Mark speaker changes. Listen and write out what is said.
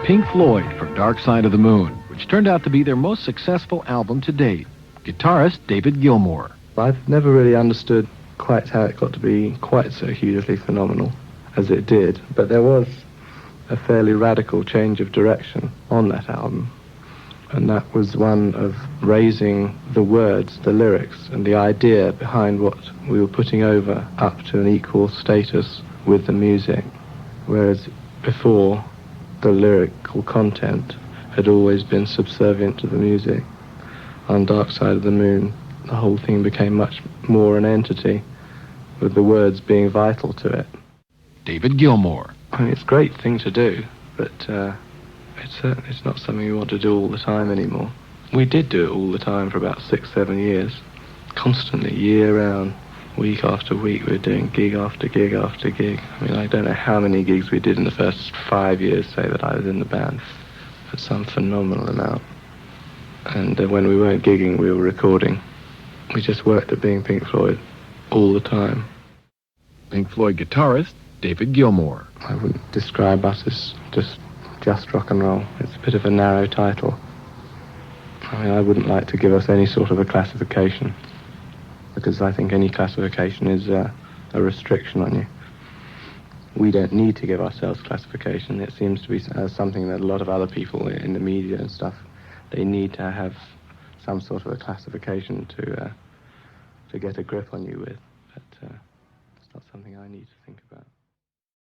Speaker 1: Pink Floyd from Dark Side of the Moon, which turned out to be their most successful album to date. Guitarist David Gilmour.
Speaker 2: I've never really understood quite how it got to be quite so hugely phenomenal as it did, but there was a fairly radical change of direction on that album, and that was one of raising the words, the lyrics, and the idea behind what we were putting over up to an equal status with the music, whereas before the lyrical content had always been subservient to the music. On Dark Side of the Moon, the whole thing became much more an entity, with the words being vital to it.
Speaker 1: David Gilmour.
Speaker 2: I mean, it's a great thing to do, but it's not something we want to do all the time anymore. We did do it all the time for about 6-7 years, constantly, year-round, week after week. We were doing gig after gig after gig. I mean, I don't know how many gigs we did in the first 5 years, say, that I was in the band, but some phenomenal amount. And when we weren't gigging, we were recording. We just worked at being Pink Floyd all the time.
Speaker 1: Pink Floyd guitarist David Gilmour.
Speaker 2: I wouldn't describe us as just rock and roll. It's a bit of a narrow title. I mean, I wouldn't like to give us any sort of a classification, because I think any classification is a restriction on you. We don't need to give ourselves classification. It seems to be something that a lot of other people in the media and stuff, they need to have some sort of a classification to get a grip on you with. But it's not something I need to think about.